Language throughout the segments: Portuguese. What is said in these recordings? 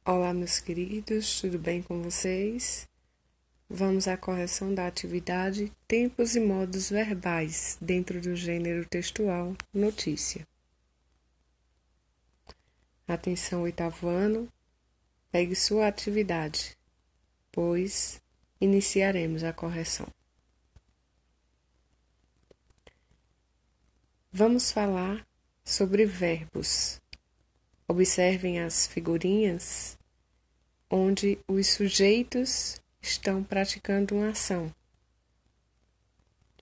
Olá, meus queridos, tudo bem com vocês? Vamos à correção da atividade tempos e modos verbais dentro do gênero textual notícia. Atenção, oitavo ano, pegue sua atividade, pois iniciaremos a correção. Vamos falar sobre verbos. Observem as figurinhas onde os sujeitos estão praticando uma ação.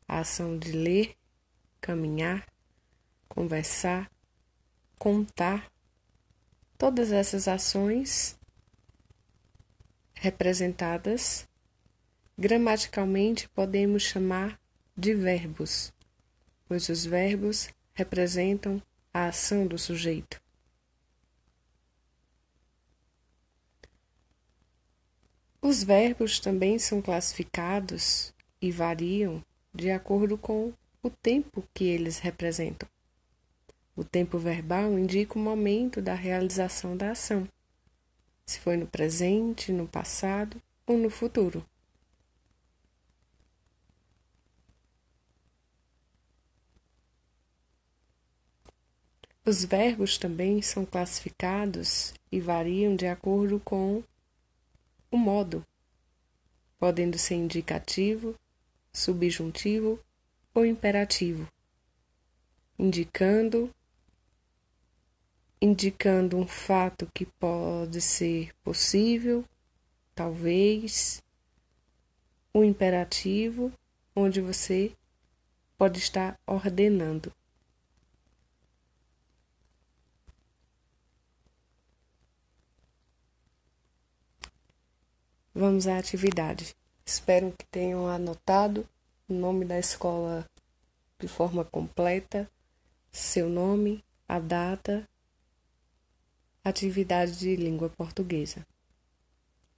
A ação de ler, caminhar, conversar, contar. Todas essas ações representadas gramaticalmente podemos chamar de verbos, pois os verbos representam a ação do sujeito. Os verbos também são classificados e variam de acordo com o tempo que eles representam. O tempo verbal indica o momento da realização da ação, se foi no presente, no passado ou no futuro. Os verbos também são classificados e variam de acordo com o modo, podendo ser indicativo, subjuntivo ou imperativo, indicando um fato que pode ser possível, talvez, um imperativo, onde você pode estar ordenando. Vamos à atividade. Espero que tenham anotado o nome da escola de forma completa, seu nome, a data, atividade de língua portuguesa.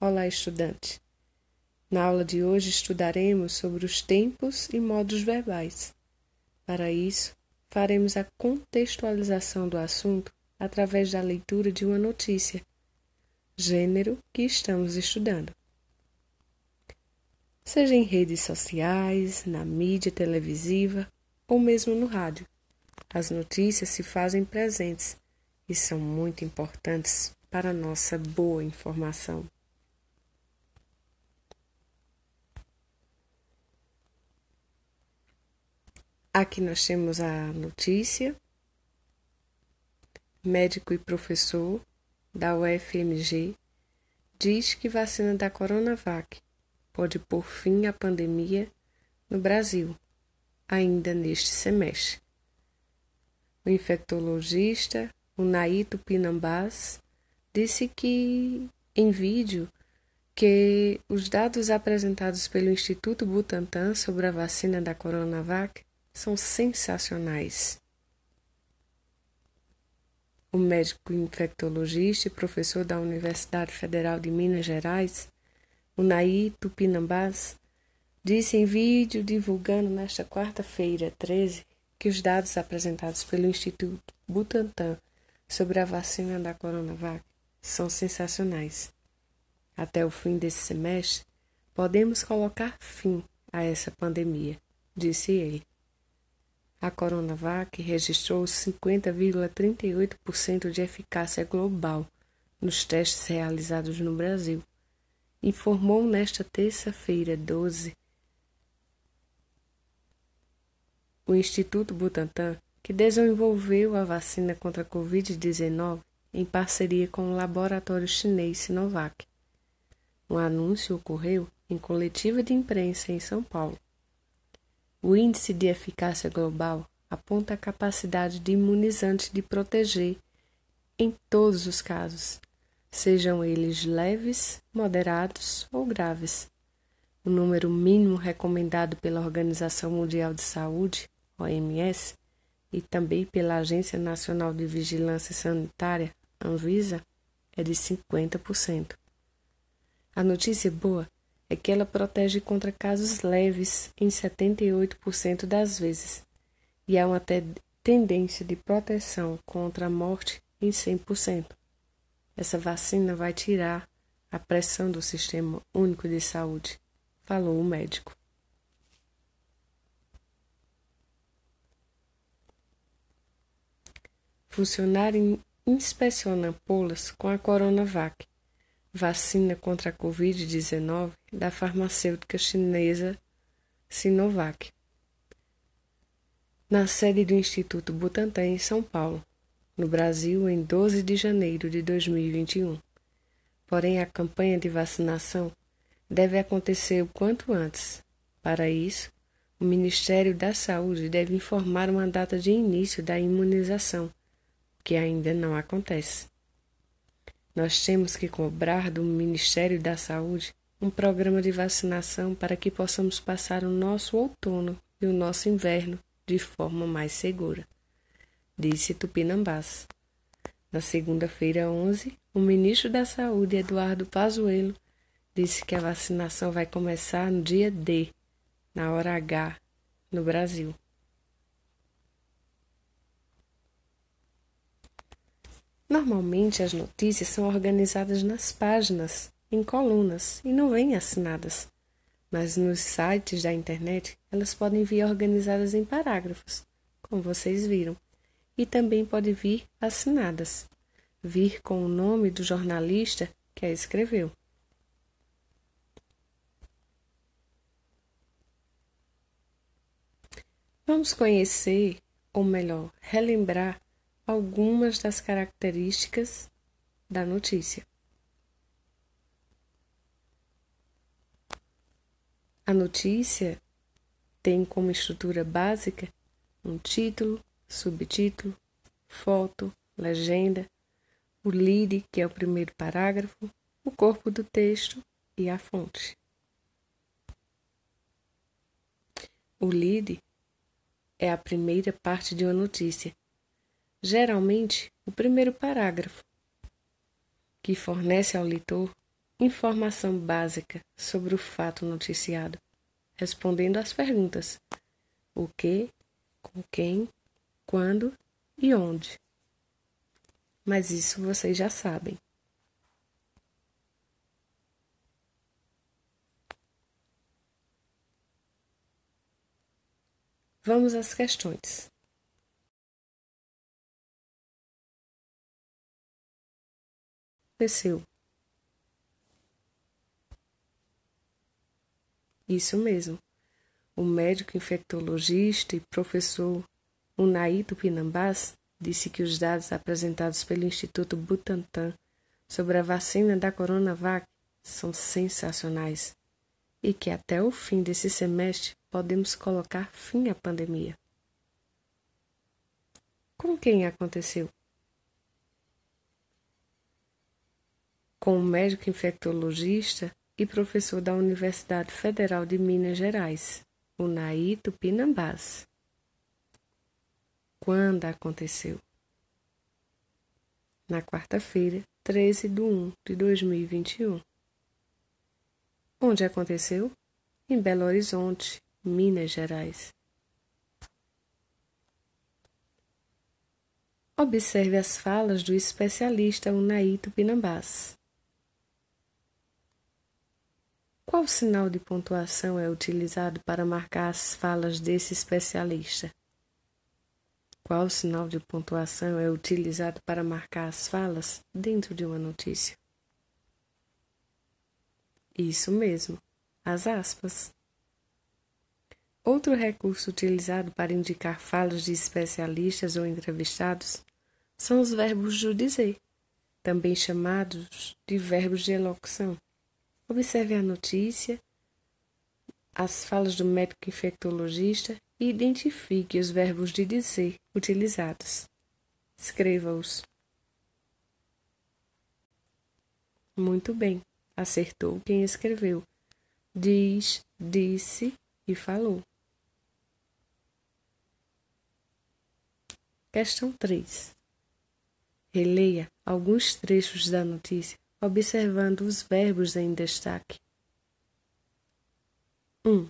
Olá, estudante! Na aula de hoje estudaremos sobre os tempos e modos verbais. Para isso, faremos a contextualização do assunto através da leitura de uma notícia, gênero que estamos estudando. Seja em redes sociais, na mídia televisiva ou mesmo no rádio. As notícias se fazem presentes e são muito importantes para a nossa boa informação. Aqui nós temos a notícia. Médico e professor da UFMG diz que vacina da Coronavac pode pôr fim à pandemia no Brasil, ainda neste semestre. O infectologista Unai Tupinambás disse que, em vídeo, que os dados apresentados pelo Instituto Butantan sobre a vacina da Coronavac são sensacionais. O médico infectologista e professor da Universidade Federal de Minas Gerais, Unai Tupinambás, disse em vídeo divulgando nesta quarta-feira, 13, que os dados apresentados pelo Instituto Butantan sobre a vacina da Coronavac são sensacionais. Até o fim desse semestre, podemos colocar fim a essa pandemia, disse ele. A Coronavac registrou 50,38% de eficácia global nos testes realizados no Brasil. Informou nesta terça-feira, 12, o Instituto Butantan, que desenvolveu a vacina contra a Covid-19 em parceria com o laboratório chinês Sinovac. O anúncio ocorreu em coletiva de imprensa em São Paulo. O índice de eficácia global aponta a capacidade de imunizante de proteger em todos os casos, sejam eles leves, moderados ou graves. O número mínimo recomendado pela Organização Mundial de Saúde, OMS, e também pela Agência Nacional de Vigilância Sanitária, Anvisa, é de 50%. A notícia boa é que ela protege contra casos leves em 78% das vezes, e há uma tendência de proteção contra a morte em 100%. Essa vacina vai tirar a pressão do Sistema Único de Saúde, falou o médico. Funcionário inspeciona ampolas com a Coronavac, vacina contra a Covid-19 da farmacêutica chinesa Sinovac, na sede do Instituto Butantan, em São Paulo, no Brasil, em 12 de janeiro de 2021. Porém, a campanha de vacinação deve acontecer o quanto antes. Para isso, o Ministério da Saúde deve informar uma data de início da imunização, que ainda não acontece. Nós temos que cobrar do Ministério da Saúde um programa de vacinação para que possamos passar o nosso outono e o nosso inverno de forma mais segura, disse Tupinambás. Na segunda-feira, 11, o ministro da Saúde, Eduardo Pazuello, disse que a vacinação vai começar no dia D, na hora H, no Brasil. Normalmente as notícias são organizadas nas páginas, em colunas, e não vêm assinadas. Mas nos sites da internet elas podem vir organizadas em parágrafos, como vocês viram. E também pode vir assinadas, vir com o nome do jornalista que a escreveu. Vamos conhecer, ou melhor, relembrar algumas das características da notícia. A notícia tem como estrutura básica um título, subtítulo, foto, legenda, o lead, que é o primeiro parágrafo, o corpo do texto e a fonte. O lead é a primeira parte de uma notícia, geralmente o primeiro parágrafo, que fornece ao leitor informação básica sobre o fato noticiado, respondendo às perguntas: o que, com quem, quando e onde. Mas isso vocês já sabem. Vamos às questões. Aconteceu. Isso mesmo. O médico infectologista e professor Unai Tupinambás disse que os dados apresentados pelo Instituto Butantan sobre a vacina da Coronavac são sensacionais e que até o fim desse semestre podemos colocar fim à pandemia. Com quem aconteceu? Com o médico infectologista e professor da Universidade Federal de Minas Gerais, Unai Tupinambás. Quando aconteceu? Na quarta-feira, 13/1/2021. Onde aconteceu? Em Belo Horizonte, Minas Gerais. Observe as falas do especialista Unai Tupinambás. Qual sinal de pontuação é utilizado para marcar as falas desse especialista? Qual sinal de pontuação é utilizado para marcar as falas dentro de uma notícia? Isso mesmo, as aspas. Outro recurso utilizado para indicar falas de especialistas ou entrevistados são os verbos do dizer, também chamados de verbos de elocução. Observe a notícia, as falas do médico infectologista e identifique os verbos de dizer utilizados. Escreva-os. Muito bem, acertou quem escreveu. Diz, disse e falou. Questão 3. Releia alguns trechos da notícia, observando os verbos em destaque. 1.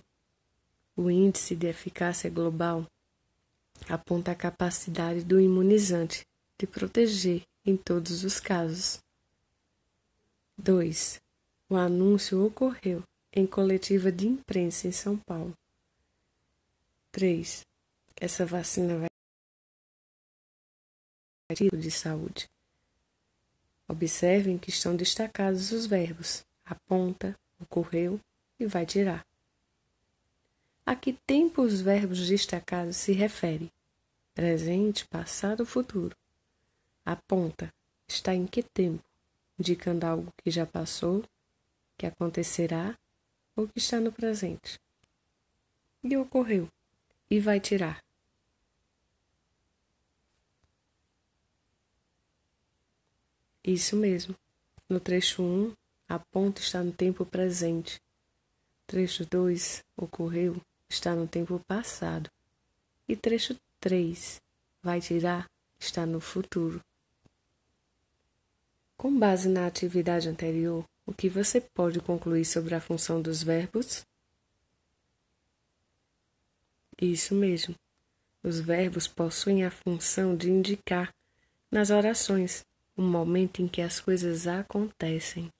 O índice de eficácia global aponta a capacidade do imunizante de proteger em todos os casos. 2. O anúncio ocorreu em coletiva de imprensa em São Paulo. 3. Essa vacina vai ter de saúde. Observem que estão destacados os verbos aponta, ocorreu e vai tirar. A que tempo os verbos destacados se referem? Presente, passado, futuro. Aponta está em que tempo? Indicando algo que já passou, que acontecerá ou que está no presente. E ocorreu e vai tirar. Isso mesmo. No trecho 1, a ponta está no tempo presente. Trecho 2, ocorreu, está no tempo passado. E trecho 3, vai tirar, está no futuro. Com base na atividade anterior, o que você pode concluir sobre a função dos verbos? Isso mesmo. Os verbos possuem a função de indicar, nas orações, o momento em que as coisas acontecem.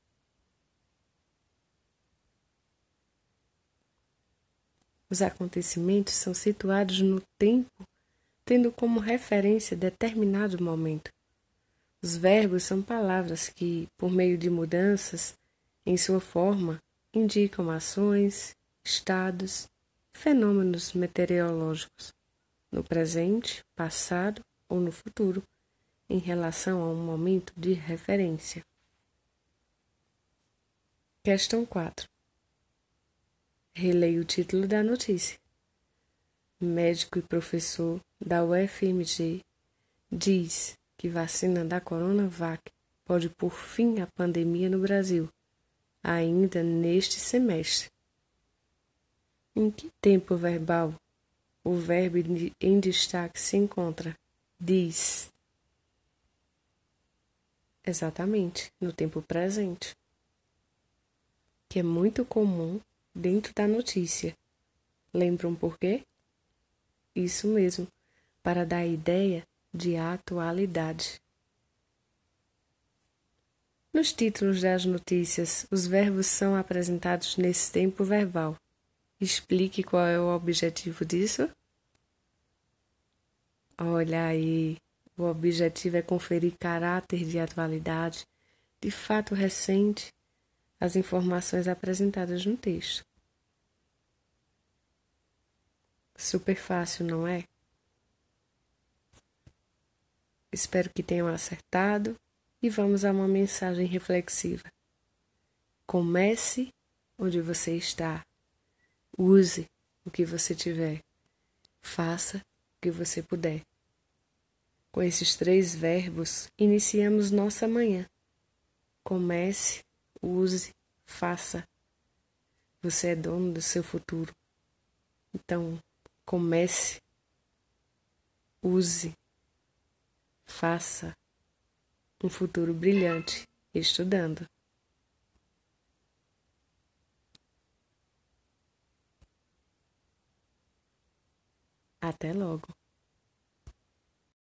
Os acontecimentos são situados no tempo, tendo como referência determinado momento. Os verbos são palavras que, por meio de mudanças em sua forma, indicam ações, estados, fenômenos meteorológicos, no presente, passado ou no futuro, em relação a um momento de referência. Questão 4. Releia o título da notícia. Médico e professor da UFMG diz que vacina da Coronavac pode pôr fim à pandemia no Brasil, ainda neste semestre. Em que tempo verbal o verbo em destaque se encontra? Diz. Exatamente, no tempo presente, que é muito comum dentro da notícia. Lembram por quê? Isso mesmo, para dar ideia de atualidade. Nos títulos das notícias, os verbos são apresentados nesse tempo verbal. Explique qual é o objetivo disso. Olha aí, o objetivo é conferir caráter de atualidade, de fato recente, às informações apresentadas no texto. Super fácil, não é? Espero que tenham acertado e vamos a uma mensagem reflexiva. Comece onde você está. Use o que você tiver. Faça o que você puder. Com esses 3 verbos, iniciamos nossa manhã. Comece, use, faça. Você é dono do seu futuro. Então, comece, use, faça um futuro brilhante estudando. Até logo!